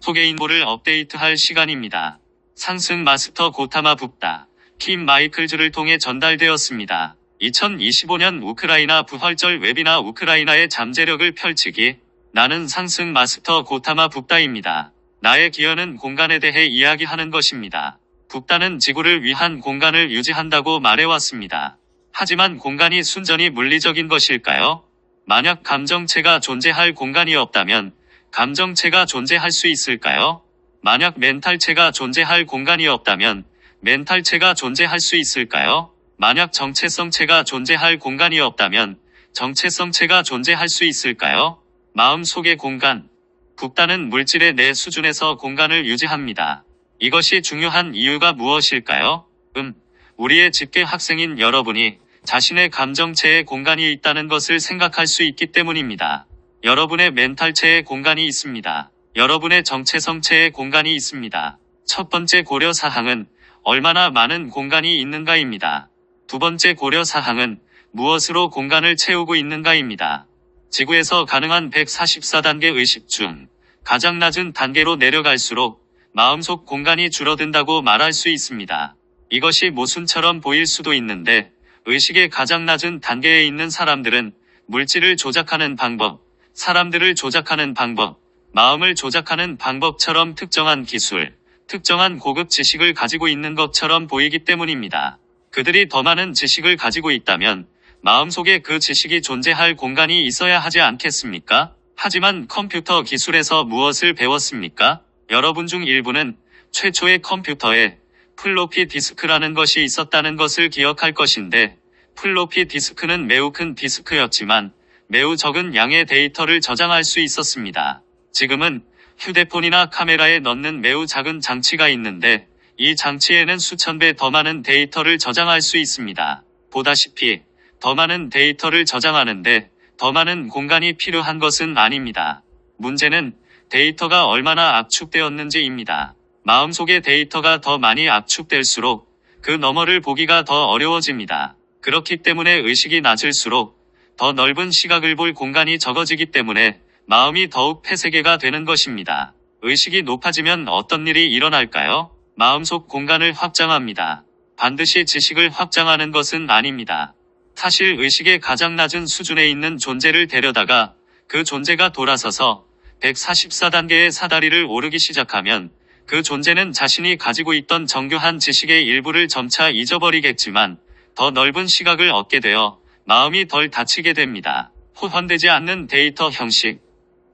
속의 인보를 업데이트할 시간입니다. 상승 마스터 고타마 북다 킴 마이클즈를 통해 전달되었습니다. 2025년 우크라이나 부활절 웨비나 우크라이나의 잠재력을 펼치기. 나는 상승 마스터 고타마 북다입니다. 나의 기여는 공간에 대해 이야기하는 것입니다. 북다는 지구를 위한 공간을 유지한다고 말해왔습니다. 하지만 공간이 순전히 물리적인 것일까요? 만약 감정체가 존재할 공간이 없다면 감정체가 존재할 수 있을까요? 만약 멘탈체가 존재할 공간이 없다면 멘탈체가 존재할 수 있을까요? 만약 정체성체가 존재할 공간이 없다면 정체성체가 존재할 수 있을까요? 마음속의 공간. 북다는 물질의 내 수준에서 공간을 유지합니다. 이것이 중요한 이유가 무엇일까요? 우리의 집계 학생인 여러분이 자신의 감정체에 공간이 있다는 것을 생각할 수 있기 때문입니다. 여러분의 멘탈체에 공간이 있습니다. 여러분의 정체성체에 공간이 있습니다. 첫 번째 고려사항은 얼마나 많은 공간이 있는가입니다. 두 번째 고려사항은 무엇으로 공간을 채우고 있는가입니다. 지구에서 가능한 144단계 의식 중 가장 낮은 단계로 내려갈수록 마음속 공간이 줄어든다고 말할 수 있습니다. 이것이 모순처럼 보일 수도 있는데 의식의 가장 낮은 단계에 있는 사람들은 물질을 조작하는 방법, 사람들을 조작하는 방법, 마음을 조작하는 방법처럼 특정한 기술, 특정한 고급 지식을 가지고 있는 것처럼 보이기 때문입니다. 그들이 더 많은 지식을 가지고 있다면 마음속에 그 지식이 존재할 공간이 있어야 하지 않겠습니까? 하지만 컴퓨터 기술에서 무엇을 배웠습니까? 여러분 중 일부는 최초의 컴퓨터에 플로피 디스크라는 것이 있었다는 것을 기억할 것인데 플로피 디스크는 매우 큰 디스크였지만 매우 적은 양의 데이터를 저장할 수 있었습니다. 지금은 휴대폰이나 카메라에 넣는 매우 작은 장치가 있는데 이 장치에는 수천 배 더 많은 데이터를 저장할 수 있습니다. 보다시피 더 많은 데이터를 저장하는데 더 많은 공간이 필요한 것은 아닙니다. 문제는 데이터가 얼마나 압축되었는지입니다. 마음속의 데이터가 더 많이 압축될수록 그 너머를 보기가 더 어려워집니다. 그렇기 때문에 의식이 낮을수록 더 넓은 시각을 볼 공간이 적어지기 때문에 마음이 더욱 폐쇄계가 되는 것입니다. 의식이 높아지면 어떤 일이 일어날까요? 마음속 공간을 확장합니다. 반드시 지식을 확장하는 것은 아닙니다. 사실 의식의 가장 낮은 수준에 있는 존재를 데려다가 그 존재가 돌아서서 144단계의 사다리를 오르기 시작하면 그 존재는 자신이 가지고 있던 정교한 지식의 일부를 점차 잊어버리겠지만 더 넓은 시각을 얻게 되어 마음이 덜 다치게 됩니다. 호환되지 않는 데이터 형식.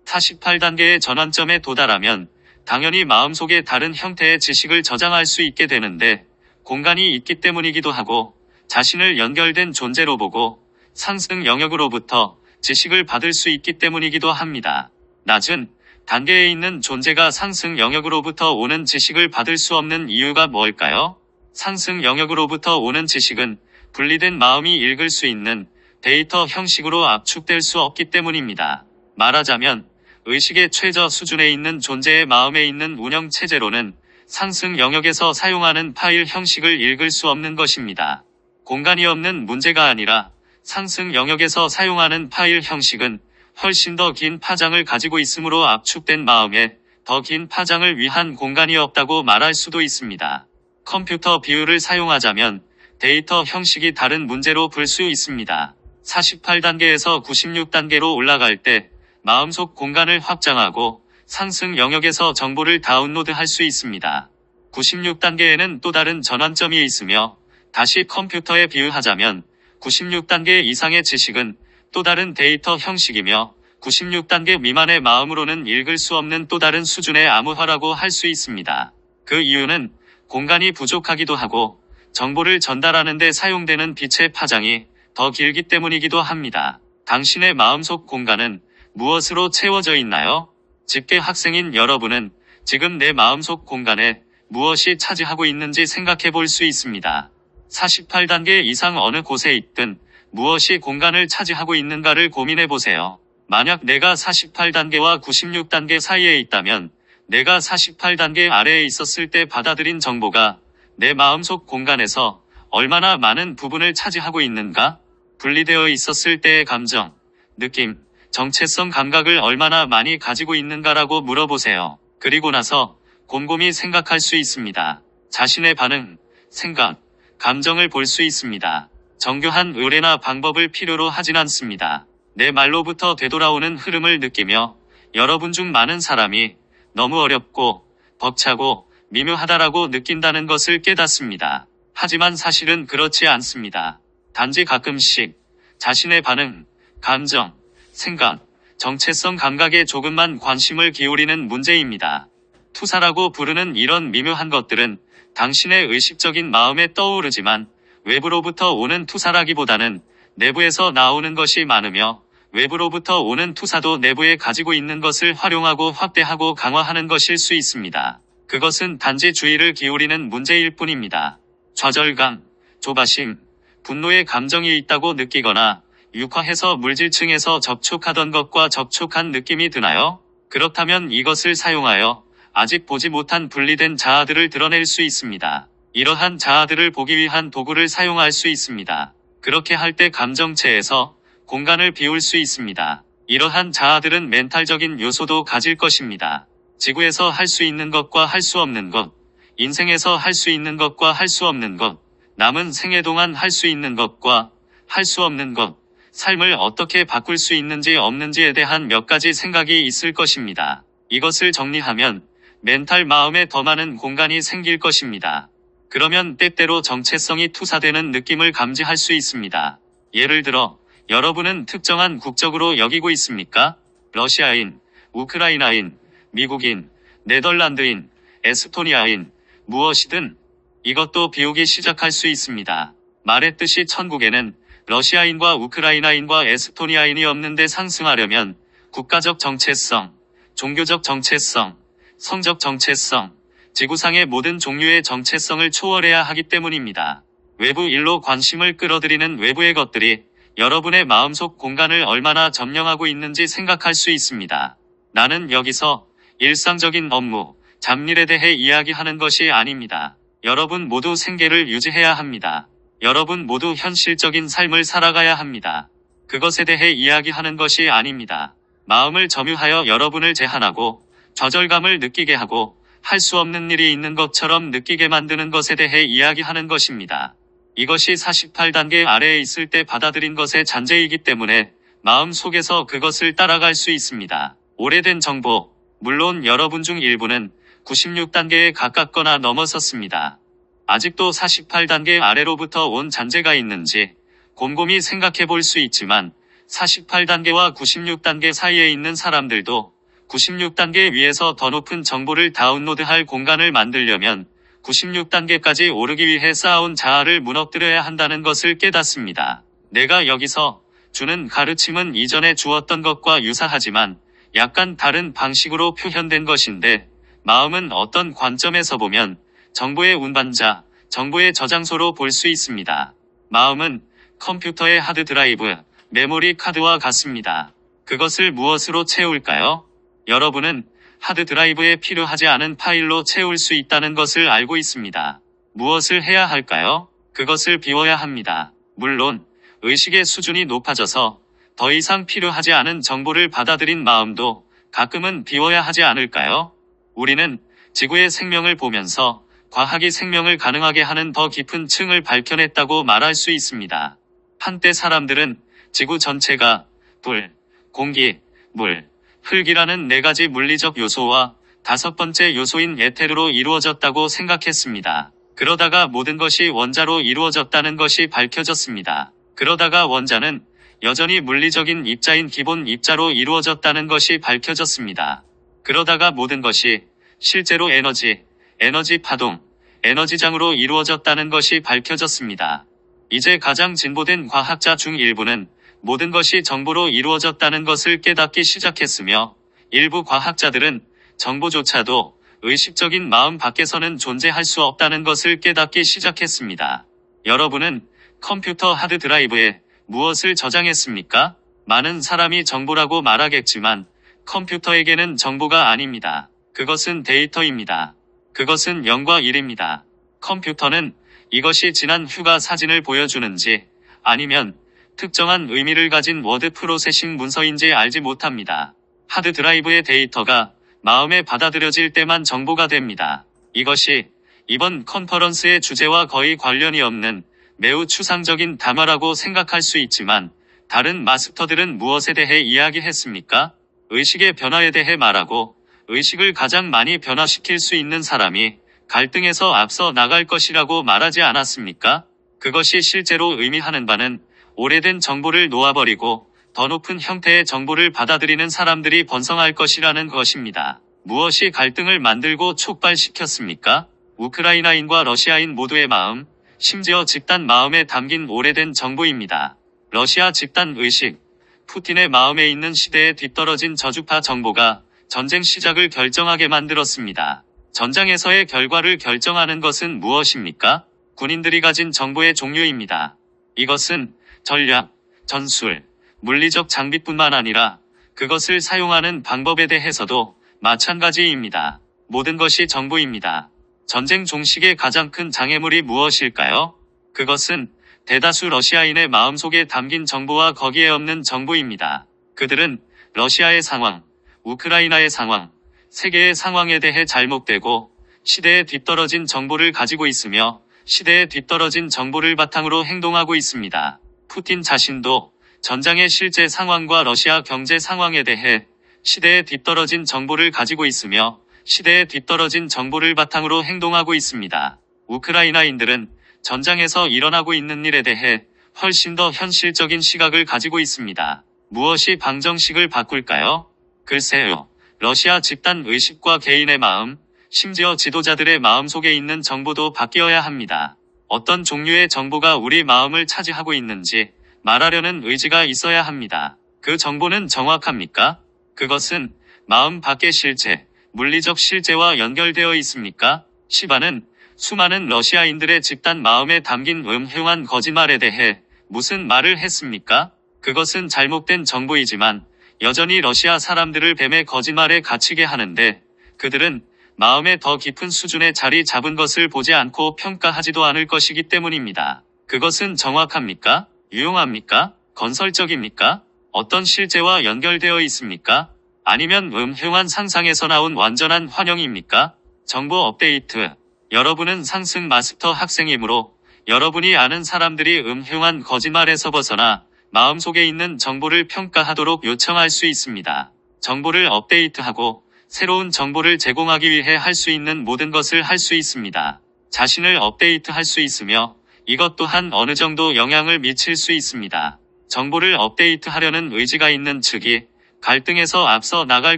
48단계의 전환점에 도달하면 당연히 마음속에 다른 형태의 지식을 저장할 수 있게 되는데 공간이 있기 때문이기도 하고 자신을 연결된 존재로 보고 상승 영역으로부터 지식을 받을 수 있기 때문이기도 합니다. 낮은 단계에 있는 존재가 상승 영역으로부터 오는 지식을 받을 수 없는 이유가 뭘까요? 상승 영역으로부터 오는 지식은 분리된 마음이 읽을 수 있는 데이터 형식으로 압축될 수 없기 때문입니다. 말하자면 의식의 최저 수준에 있는 존재의 마음에 있는 운영체제로는 상승 영역에서 사용하는 파일 형식을 읽을 수 없는 것입니다. 공간이 없는 문제가 아니라 상승 영역에서 사용하는 파일 형식은 훨씬 더 긴 파장을 가지고 있으므로 압축된 마음에 더 긴 파장을 위한 공간이 없다고 말할 수도 있습니다. 컴퓨터 비유를 사용하자면 데이터 형식이 다른 문제로 볼 수 있습니다. 48단계에서 96단계로 올라갈 때 마음속 공간을 확장하고 상승 영역에서 정보를 다운로드할 수 있습니다. 96단계에는 또 다른 전환점이 있으며 다시 컴퓨터에 비유하자면 96단계 이상의 지식은 또 다른 데이터 형식이며 96단계 미만의 마음으로는 읽을 수 없는 또 다른 수준의 암호화라고 할 수 있습니다. 그 이유는 공간이 부족하기도 하고 정보를 전달하는 데 사용되는 빛의 파장이 더 길기 때문이기도 합니다. 당신의 마음속 공간은 무엇으로 채워져 있나요? 집계 학생인 여러분은 지금 내 마음속 공간에 무엇이 차지하고 있는지 생각해 볼 수 있습니다. 48단계 이상 어느 곳에 있든 무엇이 공간을 차지하고 있는가를 고민해 보세요. 만약 내가 48단계와 96단계 사이에 있다면 내가 48단계 아래에 있었을 때 받아들인 정보가 내 마음속 공간에서 얼마나 많은 부분을 차지하고 있는가? 분리되어 있었을 때의 감정, 느낌, 정체성 감각을 얼마나 많이 가지고 있는가라고 물어보세요. 그리고 나서 곰곰이 생각할 수 있습니다. 자신의 반응, 생각, 감정을 볼 수 있습니다. 정교한 의뢰나 방법을 필요로 하진 않습니다. 내 말로부터 되돌아오는 흐름을 느끼며 여러분 중 많은 사람이 너무 어렵고 벅차고 미묘하다라고 느낀다는 것을 깨닫습니다. 하지만 사실은 그렇지 않습니다. 단지 가끔씩 자신의 반응, 감정, 생각, 정체성 감각에 조금만 관심을 기울이는 문제입니다. 투사라고 부르는 이런 미묘한 것들은 당신의 의식적인 마음에 떠오르지만 외부로부터 오는 투사라기보다는 내부에서 나오는 것이 많으며 외부로부터 오는 투사도 내부에 가지고 있는 것을 활용하고 확대하고 강화하는 것일 수 있습니다. 그것은 단지 주의를 기울이는 문제일 뿐입니다. 좌절감, 조바심, 분노의 감정이 있다고 느끼거나 육화해서 물질층에서 접촉하던 것과 접촉한 느낌이 드나요? 그렇다면 이것을 사용하여 아직 보지 못한 분리된 자아들을 드러낼 수 있습니다. 이러한 자아들을 보기 위한 도구를 사용할 수 있습니다. 그렇게 할 때 감정체에서 공간을 비울 수 있습니다. 이러한 자아들은 멘탈적인 요소도 가질 것입니다. 지구에서 할 수 있는 것과 할 수 없는 것, 인생에서 할 수 있는 것과 할 수 없는 것, 남은 생애 동안 할 수 있는 것과 할 수 없는 것, 삶을 어떻게 바꿀 수 있는지 없는지에 대한 몇 가지 생각이 있을 것입니다. 이것을 정리하면 멘탈 마음에 더 많은 공간이 생길 것입니다. 그러면 때때로 정체성이 투사되는 느낌을 감지할 수 있습니다. 예를 들어 여러분은 특정한 국적으로 여기고 있습니까? 러시아인, 우크라이나인, 미국인, 네덜란드인, 에스토니아인, 무엇이든 이것도 비우기 시작할 수 있습니다. 말했듯이 천국에는 러시아인과 우크라이나인과 에스토니아인이 없는데 상승하려면 국가적 정체성, 종교적 정체성, 성적 정체성, 지구상의 모든 종류의 정체성을 초월해야 하기 때문입니다. 외부 일로 관심을 끌어들이는 외부의 것들이 여러분의 마음속 공간을 얼마나 점령하고 있는지 생각할 수 있습니다. 나는 여기서 일상적인 업무, 잡일에 대해 이야기하는 것이 아닙니다. 여러분 모두 생계를 유지해야 합니다. 여러분 모두 현실적인 삶을 살아가야 합니다. 그것에 대해 이야기하는 것이 아닙니다. 마음을 점유하여 여러분을 제한하고 좌절감을 느끼게 하고 할 수 없는 일이 있는 것처럼 느끼게 만드는 것에 대해 이야기하는 것입니다. 이것이 48단계 아래에 있을 때 받아들인 것의 잔재이기 때문에 마음 속에서 그것을 따라갈 수 있습니다. 오래된 정보, 물론 여러분 중 일부는 96단계에 가깝거나 넘어섰습니다. 아직도 48단계 아래로부터 온 잔재가 있는지 곰곰이 생각해 볼 수 있지만 48단계와 96단계 사이에 있는 사람들도 96단계 위에서 더 높은 정보를 다운로드할 공간을 만들려면 96단계까지 오르기 위해 쌓아온 자아를 무너뜨려야 한다는 것을 깨닫습니다. 내가 여기서 주는 가르침은 이전에 주었던 것과 유사하지만 약간 다른 방식으로 표현된 것인데 마음은 어떤 관점에서 보면 정보의 운반자, 정보의 저장소로 볼 수 있습니다. 마음은 컴퓨터의 하드드라이브, 메모리 카드와 같습니다. 그것을 무엇으로 채울까요? 여러분은 하드드라이브에 필요하지 않은 파일로 채울 수 있다는 것을 알고 있습니다. 무엇을 해야 할까요? 그것을 비워야 합니다. 물론 의식의 수준이 높아져서 더 이상 필요하지 않은 정보를 받아들인 마음도 가끔은 비워야 하지 않을까요? 우리는 지구의 생명을 보면서 과학이 생명을 가능하게 하는 더 깊은 층을 밝혀냈다고 말할 수 있습니다. 한때 사람들은 지구 전체가 불, 공기, 물, 흙이라는 4가지 물리적 요소와 5번째 요소인 에테르로 이루어졌다고 생각했습니다. 그러다가 모든 것이 원자로 이루어졌다는 것이 밝혀졌습니다. 그러다가 원자는 여전히 물리적인 입자인 기본 입자로 이루어졌다는 것이 밝혀졌습니다. 그러다가 모든 것이 실제로 에너지 파동, 에너지장으로 이루어졌다는 것이 밝혀졌습니다. 이제 가장 진보된 과학자 중 일부는 모든 것이 정보로 이루어졌다는 것을 깨닫기 시작했으며 일부 과학자들은 정보조차도 의식적인 마음 밖에서는 존재할 수 없다는 것을 깨닫기 시작했습니다. 여러분은 컴퓨터 하드드라이브에 무엇을 저장했습니까? 많은 사람이 정보라고 말하겠지만 컴퓨터에게는 정보가 아닙니다. 그것은 데이터입니다. 그것은 0과 1입니다. 컴퓨터는 이것이 지난 휴가 사진을 보여주는지 아니면 특정한 의미를 가진 워드 프로세싱 문서인지 알지 못합니다. 하드드라이브의 데이터가 마음에 받아들여질 때만 정보가 됩니다. 이것이 이번 컨퍼런스의 주제와 거의 관련이 없는 매우 추상적인 담화라고 생각할 수 있지만 다른 마스터들은 무엇에 대해 이야기했습니까? 의식의 변화에 대해 말하고 의식을 가장 많이 변화시킬 수 있는 사람이 갈등에서 앞서 나갈 것이라고 말하지 않았습니까? 그것이 실제로 의미하는 바는 오래된 정보를 놓아버리고 더 높은 형태의 정보를 받아들이는 사람들이 번성할 것이라는 것입니다. 무엇이 갈등을 만들고 촉발시켰습니까? 우크라이나인과 러시아인 모두의 마음, 심지어 집단 마음에 담긴 오래된 정보입니다. 러시아 집단 의식, 푸틴의 마음에 있는 시대에 뒤떨어진 저주파 정보가 전쟁 시작을 결정하게 만들었습니다. 전장에서의 결과를 결정하는 것은 무엇입니까? 군인들이 가진 정보의 종류입니다. 이것은 전략, 전술, 물리적 장비뿐만 아니라 그것을 사용하는 방법에 대해서도 마찬가지입니다. 모든 것이 정보입니다. 전쟁 종식의 가장 큰 장애물이 무엇일까요? 그것은 대다수 러시아인의 마음속에 담긴 정보와 거기에 없는 정보입니다. 그들은 러시아의 상황, 우크라이나의 상황, 세계의 상황에 대해 잘못되고 시대에 뒤떨어진 정보를 가지고 있으며 시대에 뒤떨어진 정보를 바탕으로 행동하고 있습니다. 푸틴 자신도 전장의 실제 상황과 러시아 경제 상황에 대해 시대에 뒤떨어진 정보를 가지고 있으며 시대에 뒤떨어진 정보를 바탕으로 행동하고 있습니다. 우크라이나인들은 전장에서 일어나고 있는 일에 대해 훨씬 더 현실적인 시각을 가지고 있습니다. 무엇이 방정식을 바꿀까요? 글쎄요. 러시아 집단 의식과 개인의 마음, 심지어 지도자들의 마음 속에 있는 정보도 바뀌어야 합니다. 어떤 종류의 정보가 우리 마음을 차지하고 있는지 말하려는 의지가 있어야 합니다. 그 정보는 정확합니까? 그것은 마음 밖의 실제, 물리적 실제와 연결되어 있습니까? 시바는 수많은 러시아인들의 집단 마음에 담긴 음흉한 거짓말에 대해 무슨 말을 했습니까? 그것은 잘못된 정보이지만 여전히 러시아 사람들을 뱀의 거짓말에 갇히게 하는데 그들은 마음의 더 깊은 수준에 자리 잡은 것을 보지 않고 평가하지도 않을 것이기 때문입니다. 그것은 정확합니까? 유용합니까? 건설적입니까? 어떤 실제와 연결되어 있습니까? 아니면 음흉한 상상에서 나온 완전한 환영입니까? 정보 업데이트. 여러분은 상승 마스터 학생이므로 여러분이 아는 사람들이 음흉한 거짓말에서 벗어나 마음속에 있는 정보를 평가하도록 요청할 수 있습니다. 정보를 업데이트하고 새로운 정보를 제공하기 위해 할 수 있는 모든 것을 할 수 있습니다. 자신을 업데이트할 수 있으며 이것 또한 어느 정도 영향을 미칠 수 있습니다. 정보를 업데이트하려는 의지가 있는 측이 갈등에서 앞서 나갈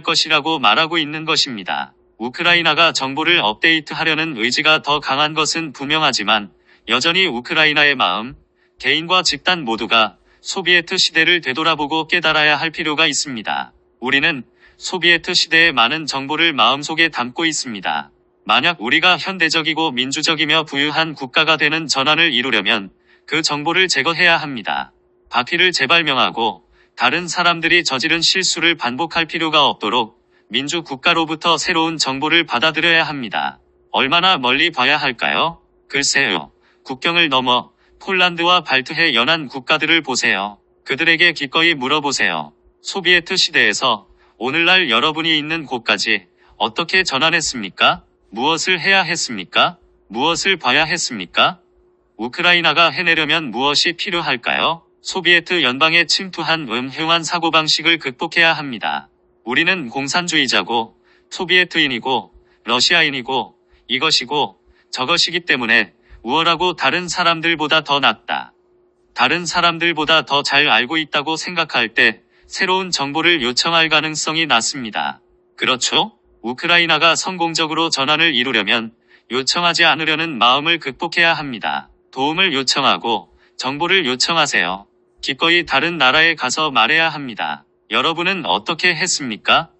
것이라고 말하고 있는 것입니다. 우크라이나가 정보를 업데이트하려는 의지가 더 강한 것은 분명하지만 여전히 우크라이나의 마음, 개인과 집단 모두가 소비에트 시대를 되돌아보고 깨달아야 할 필요가 있습니다. 우리는 소비에트 시대의 많은 정보를 마음속에 담고 있습니다. 만약 우리가 현대적이고 민주적이며 부유한 국가가 되는 전환을 이루려면 그 정보를 제거해야 합니다. 바퀴를 재발명하고 다른 사람들이 저지른 실수를 반복할 필요가 없도록 민주 국가로부터 새로운 정보를 받아들여야 합니다. 얼마나 멀리 봐야 할까요? 글쎄요. 국경을 넘어 폴란드와 발트해 연안 국가들을 보세요. 그들에게 기꺼이 물어보세요. 소비에트 시대에서 오늘날 여러분이 있는 곳까지 어떻게 전환했습니까? 무엇을 해야 했습니까? 무엇을 봐야 했습니까? 우크라이나가 해내려면 무엇이 필요할까요? 소비에트 연방에 침투한 음흉한 사고방식을 극복해야 합니다. 우리는 공산주의자고 소비에트인이고 러시아인이고 이것이고 저것이기 때문에 우월하고 다른 사람들보다 더 낫다. 다른 사람들보다 더 잘 알고 있다고 생각할 때 새로운 정보를 요청할 가능성이 낮습니다. 그렇죠? 우크라이나가 성공적으로 전환을 이루려면 요청하지 않으려는 마음을 극복해야 합니다. 도움을 요청하고 정보를 요청하세요. 기꺼이 다른 나라에 가서 말해야 합니다. 여러분은 어떻게 했습니까?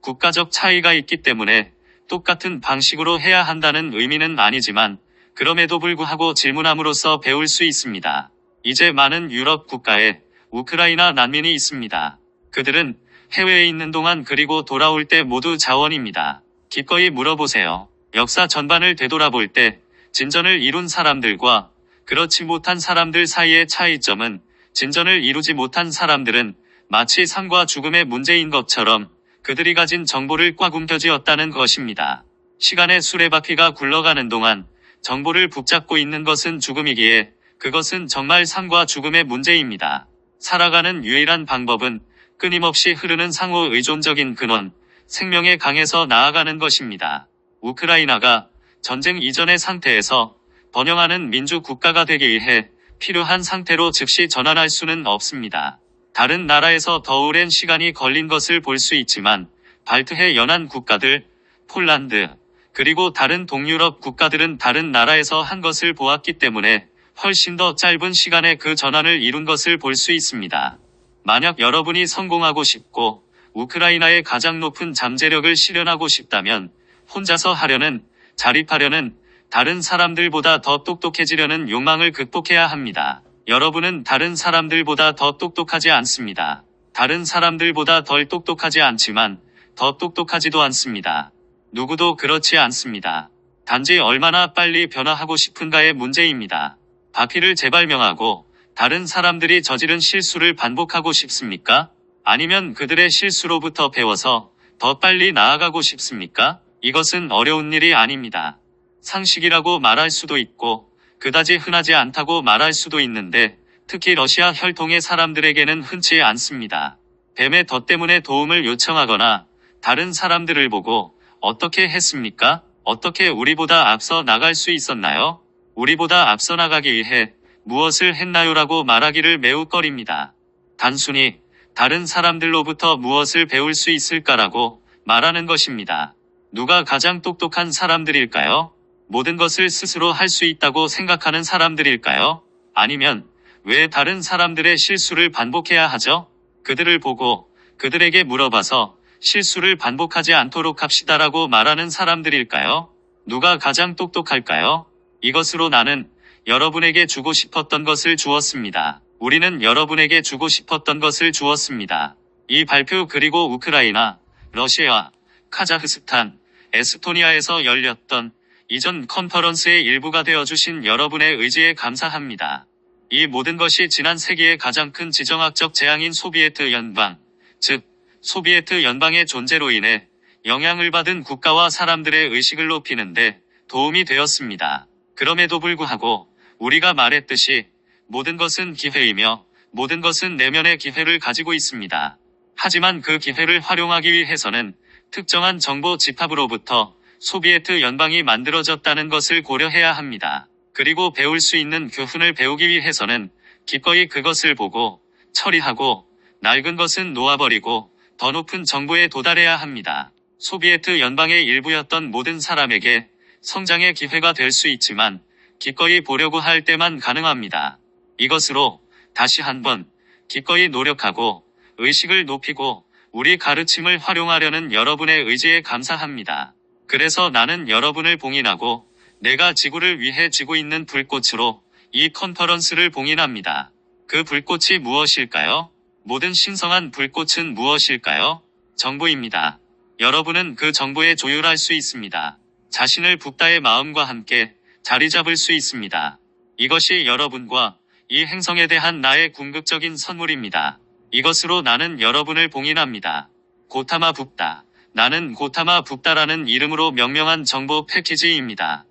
국가적 차이가 있기 때문에 똑같은 방식으로 해야 한다는 의미는 아니지만 그럼에도 불구하고 질문함으로써 배울 수 있습니다. 이제 많은 유럽 국가에 우크라이나 난민이 있습니다. 그들은 해외에 있는 동안 그리고 돌아올 때 모두 자원입니다. 기꺼이 물어보세요. 역사 전반을 되돌아볼 때 진전을 이룬 사람들과 그렇지 못한 사람들 사이의 차이점은 진전을 이루지 못한 사람들은 마치 삶과 죽음의 문제인 것처럼 그들이 가진 정보를 꽉 움켜쥐었다는 것입니다. 시간의 수레바퀴가 굴러가는 동안 정보를 붙잡고 있는 것은 죽음이기에 그것은 정말 삶과 죽음의 문제입니다. 살아가는 유일한 방법은 끊임없이 흐르는 상호 의존적인 근원, 생명의 강에서 나아가는 것입니다. 우크라이나가 전쟁 이전의 상태에서 번영하는 민주 국가가 되기 위해 필요한 상태로 즉시 전환할 수는 없습니다. 다른 나라에서 더 오랜 시간이 걸린 것을 볼 수 있지만 발트해 연안 국가들, 폴란드, 그리고 다른 동유럽 국가들은 다른 나라에서 한 것을 보았기 때문에 훨씬 더 짧은 시간에 그 전환을 이룬 것을 볼 수 있습니다. 만약 여러분이 성공하고 싶고 우크라이나의 가장 높은 잠재력을 실현하고 싶다면 혼자서 하려는, 자립하려는, 다른 사람들보다 더 똑똑해지려는 욕망을 극복해야 합니다. 여러분은 다른 사람들보다 더 똑똑하지 않습니다. 다른 사람들보다 덜 똑똑하지 않지만 더 똑똑하지도 않습니다. 누구도 그렇지 않습니다. 단지 얼마나 빨리 변화하고 싶은가의 문제입니다. 바퀴를 재발명하고 다른 사람들이 저지른 실수를 반복하고 싶습니까? 아니면 그들의 실수로부터 배워서 더 빨리 나아가고 싶습니까? 이것은 어려운 일이 아닙니다. 상식이라고 말할 수도 있고 그다지 흔하지 않다고 말할 수도 있는데 특히 러시아 혈통의 사람들에게는 흔치 않습니다. 뱀의 덫 때문에 도움을 요청하거나 다른 사람들을 보고 어떻게 했습니까? 어떻게 우리보다 앞서 나갈 수 있었나요? 우리보다 앞서 나가기 위해 무엇을 했나요라고 말하기를 매우 꺼립니다. 단순히 다른 사람들로부터 무엇을 배울 수 있을까라고 말하는 것입니다. 누가 가장 똑똑한 사람들일까요? 모든 것을 스스로 할 수 있다고 생각하는 사람들일까요? 아니면 왜 다른 사람들의 실수를 반복해야 하죠? 그들을 보고 그들에게 물어봐서 실수를 반복하지 않도록 합시다라고 말하는 사람들일까요? 누가 가장 똑똑할까요? 이것으로 나는 여러분에게 주고 싶었던 것을 주었습니다. 우리는 여러분에게 주고 싶었던 것을 주었습니다. 이 발표 그리고 우크라이나, 러시아, 카자흐스탄, 에스토니아에서 열렸던 이전 컨퍼런스의 일부가 되어주신 여러분의 의지에 감사합니다. 이 모든 것이 지난 세기의 가장 큰 지정학적 재앙인 소비에트 연방, 즉 소비에트 연방의 존재로 인해 영향을 받은 국가와 사람들의 의식을 높이는데 도움이 되었습니다. 그럼에도 불구하고 우리가 말했듯이 모든 것은 기회이며 모든 것은 내면의 기회를 가지고 있습니다. 하지만 그 기회를 활용하기 위해서는 특정한 정보 집합으로부터 소비에트 연방이 만들어졌다는 것을 고려해야 합니다. 그리고 배울 수 있는 교훈을 배우기 위해서는 기꺼이 그것을 보고 처리하고 낡은 것은 놓아버리고 더 높은 정보에 도달해야 합니다. 소비에트 연방의 일부였던 모든 사람에게 성장의 기회가 될 수 있지만 기꺼이 보려고 할 때만 가능합니다. 이것으로 다시 한번 기꺼이 노력하고 의식을 높이고 우리 가르침을 활용하려는 여러분의 의지에 감사합니다. 그래서 나는 여러분을 봉인하고 내가 지구를 위해 쥐고 있는 불꽃으로 이 컨퍼런스를 봉인합니다. 그 불꽃이 무엇일까요? 모든 신성한 불꽃은 무엇일까요? 정보입니다. 여러분은 그 정보에 조율할 수 있습니다. 자신을 붓다의 마음과 함께 자리 잡을 수 있습니다. 이것이 여러분과 이 행성에 대한 나의 궁극적인 선물입니다. 이것으로 나는 여러분을 봉인합니다. 고타마 붓다. 나는 고타마 붓다라는 이름으로 명명한 정보 패키지입니다.